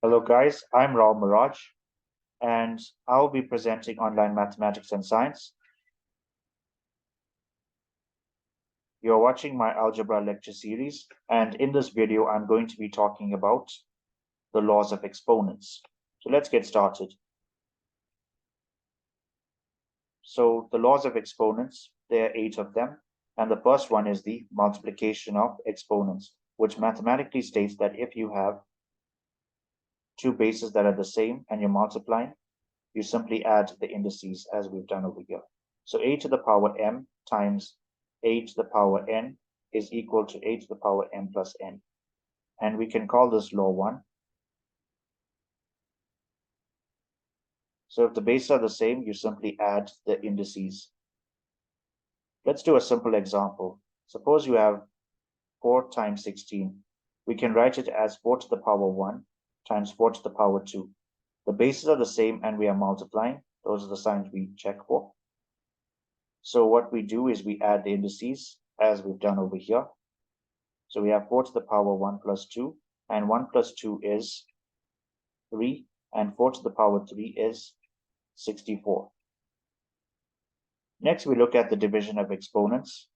Hello guys, I'm Rahul Maharaj and I'll be presenting online mathematics and science. You're watching my algebra lecture series, and in this video I'm going to be talking about the laws of exponents. So let's get started. So the laws of exponents, there are 8 of them, and the first one is the multiplication of exponents, which mathematically states that if you have two bases that are the same and you're multiplying, you simply add the indices as we've done over here. So a to the power m times a to the power n is equal to a to the power m plus n. And we can call this law 1. So if the bases are the same, you simply add the indices. Let's do a simple example. Suppose you have 4 times 16. We can write it as 4 to the power 1 times 4 to the power 2. The bases are the same and we are multiplying. Those are the signs we check for. So what we do is we add the indices as we've done over here. So we have 4 to the power 1 plus 2, and 1 plus 2 is 3, and 4 to the power 3 is 64. Next, we look at the division of exponents,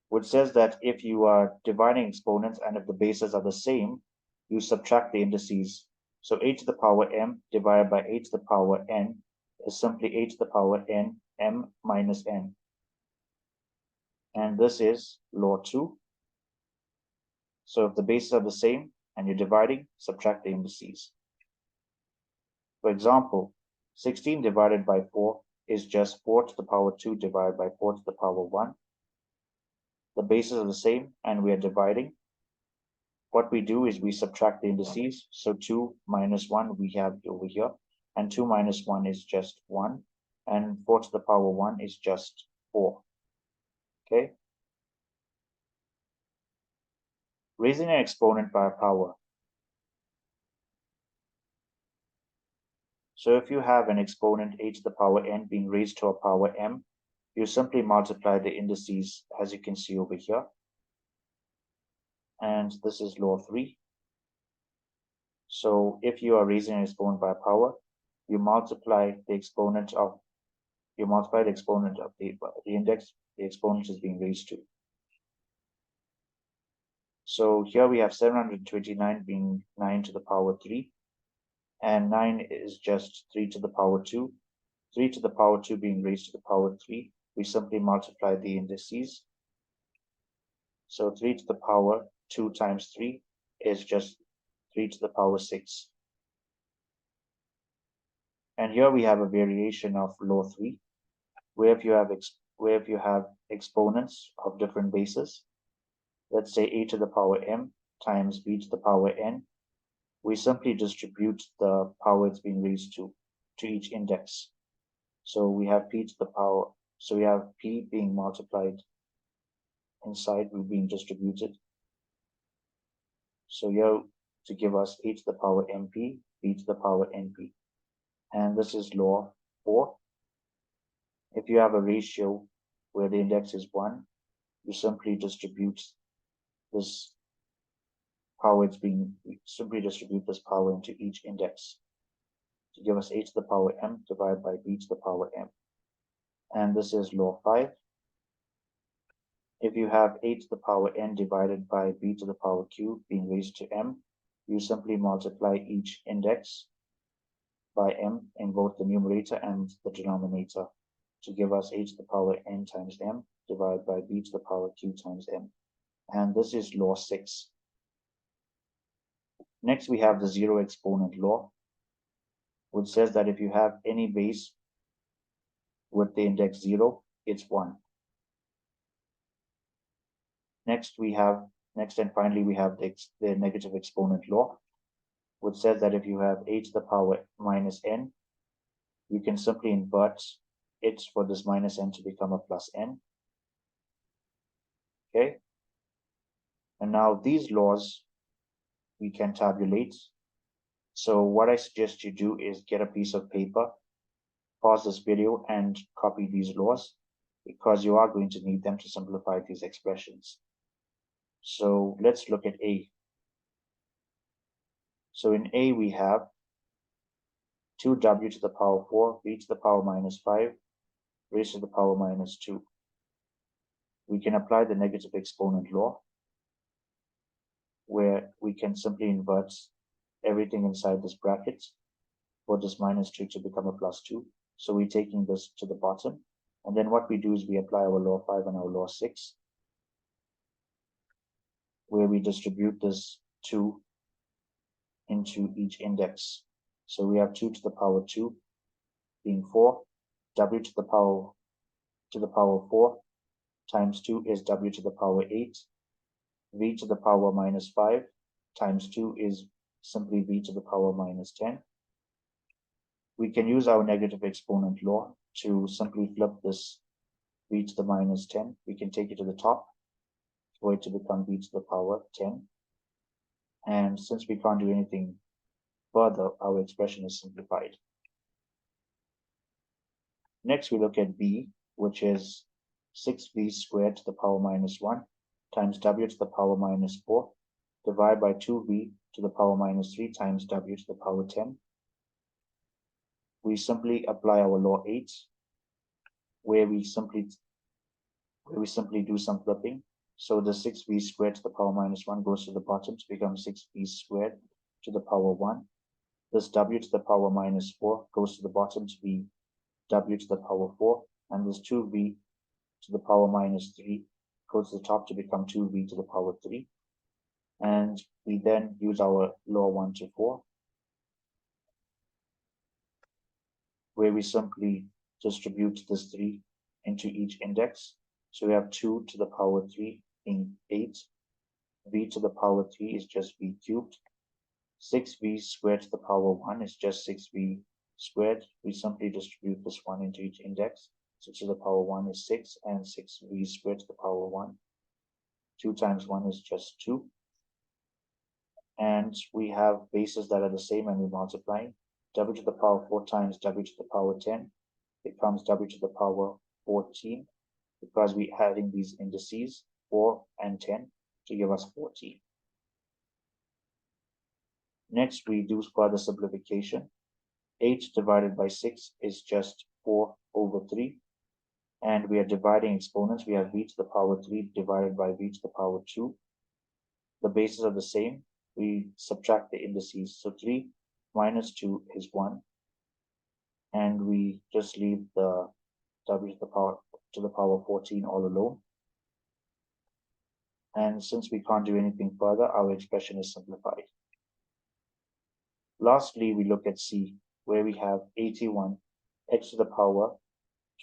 which says that if you are dividing exponents and if the bases are the same, you subtract the indices. So a to the power m divided by a to the power n is simply a to the power n, m minus n. And this is law 2. So if the bases are the same and you're dividing, subtract the indices. For example, 16 divided by 4 is just 4 to the power 2 divided by 4 to the power 1. The bases are the same and we are dividing. What we do is we subtract the indices. So 2 minus 1 we have over here, and 2 minus 1 is just 1, and 4 to the power 1 is just 4. Okay? Raising an exponent by a power. So if you have an exponent a to the power n being raised to a power m, you simply multiply the indices as you can see over here. And this is law 3. So if you are raising an exponent by a power, you multiply the exponent of the index the exponent is being raised to. So here we have 729 being 9 to the power 3, and 9 is just 3 to the power 2. 3 to the power 2 being raised to the power 3, we simply multiply the indices. So 3 to the power 2 times 3 is just 3 to the power 6. And here we have a variation of law 3, where if you have exponents of different bases, let's say a to the power m times b to the power n, we simply distribute the power it's being raised to each index. So we have p to the power, so we have p being multiplied inside, we're being distributed. So here to give us a to the power mp, b to the power np. And this is law 4. If you have a ratio where the index is 1, you simply distribute this power distribute this power into each index to give us a to the power m divided by b to the power m. And this is law 5. If you have a to the power n divided by b to the power q being raised to m, you simply multiply each index by m in both the numerator and the denominator to give us a to the power n times m divided by b to the power q times m. And this is law 6. Next, we have the zero exponent law, which says that if you have any base with the index 0, it's 1. Next and finally, we have the negative exponent law, which says that if you have a to the power minus n, you can simply invert it for this minus n to become a plus n. Okay? And now these laws we can tabulate. So what I suggest you do is get a piece of paper, pause this video, and copy these laws, because you are going to need them to simplify these expressions. So let's look at A. So in A, we have 2w to the power 4, v to the power minus 5, raised to the power minus 2. We can apply the negative exponent law, where we can simply invert everything inside this bracket for this minus 2 to become a plus 2. So we're taking this to the bottom. And then what we do is we apply our law 5 and our law 6, where we distribute this 2 into each index. So we have 2 to the power 2 being 4, w to the power 4 times 2 is w to the power 8, v to the power minus 5 times 2 is simply v to the power minus 10. We can use our negative exponent law to simply flip this v to the minus 10. We can take it to the top for it to become v to the power 10. And since we can't do anything further, our expression is simplified. Next, we look at b, which is 6v squared to the power minus 1 times w to the power minus 4 divided by 2v to the power minus 3 times w to the power 10. We simply apply our law 8, where we simply do some flipping. So the 6v squared to the power minus 1 goes to the bottom to become 6v squared to the power 1. This w to the power minus 4 goes to the bottom to be w to the power 4. And this 2v to the power minus 3 goes to the top to become 2v to the power 3. And we then use our law 1 to 4, where we simply distribute this 3 into each index. So we have 2 to the power 3 being 8. V to the power 3 is just v cubed. 6v squared to the power 1 is just 6v squared. We simply distribute this 1 into each index. 6 to the power 1 is 6, and 6v squared to the power 1. 2 times 1 is just 2. And we have bases that are the same and we multiply. W to the power 4 times w to the power 10 becomes w to the power 14, because we're adding these indices 4 and 10 to give us 14. Next, we do further simplification. 8 divided by 6 is just 4 over 3. And we are dividing exponents. We have v to the power 3 divided by v to the power 2. The bases are the same. We subtract the indices. So 3 minus 2 is 1. And we just leave the w to the power 14 all alone. And since we can't do anything further, our expression is simplified. Lastly, we look at C, where we have 81 x to the power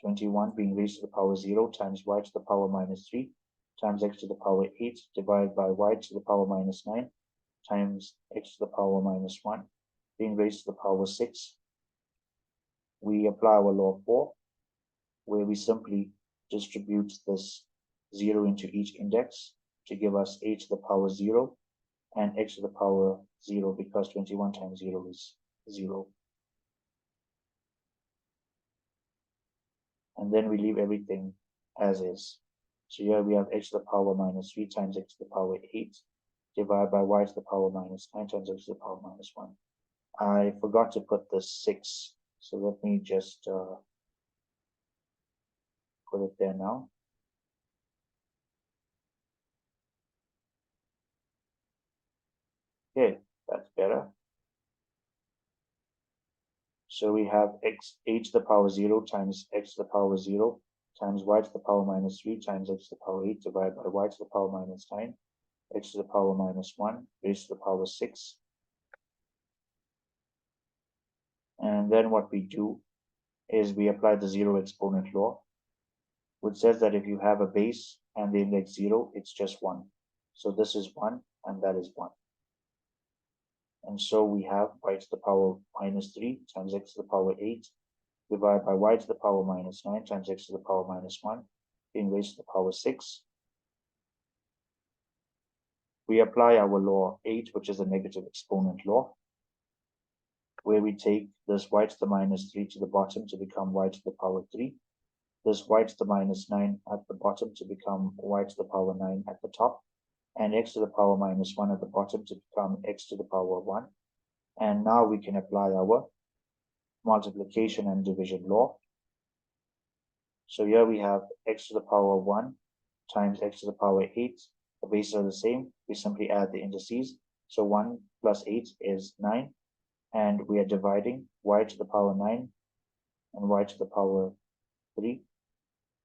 21 being raised to the power 0 times y to the power minus 3 times x to the power 8 divided by y to the power minus 9 times x to the power minus 1 being raised to the power 6. We apply our law 4, where we simply distribute this 0 into each index to give us a to the power 0 and x to the power 0, because 21 times 0 is 0. And then we leave everything as is. So here we have x to the power minus 3 times x to the power 8 divided by y to the power minus 9 times x to the power minus 1. I forgot to put the 6, so let me just put it there now. Okay, that's better. So we have a to the power 0 times x to the power 0 times y to the power minus 3 times x to the power 8 divided by y to the power minus 9, x to the power minus 1 raised to the power 6. And then what we do is we apply the zero exponent law, which says that if you have a base and the index 0, it's just 1. So this is 1 and that is 1. And so we have y to the power minus 3 times x to the power 8 divided by y to the power minus 9 times x to the power minus 1 being raised to the power 6. We apply our law 8, which is a negative exponent law, where we take this y to the minus 3 to the bottom to become y to the power 3, this y to the minus 9 at the bottom to become y to the power 9 at the top, and x to the power minus 1 at the bottom to become x to the power 1. And now we can apply our multiplication and division law. So here we have x to the power 1 times x to the power 8. The bases are the same. We simply add the indices. So 1 plus 8 is 9. And we are dividing y to the power 9 and y to the power 3.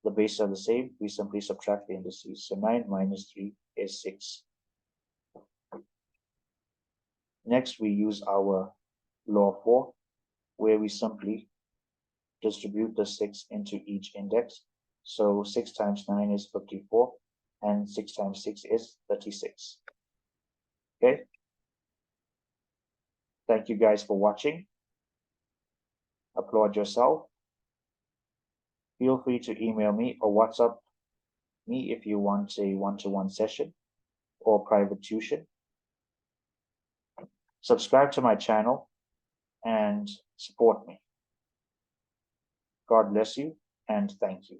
The bases are the same. We simply subtract the indices. So 9 minus 3 is 6. Next, we use our law of 4, where we simply distribute the 6 into each index. So 6 times 9 is 54, and 6 times 6 is 36. Okay? Thank you guys for watching. Applaud yourself. Feel free to email me or WhatsApp me if you want a one-to-one session or private tuition. Subscribe to my channel and support me. God bless you and thank you.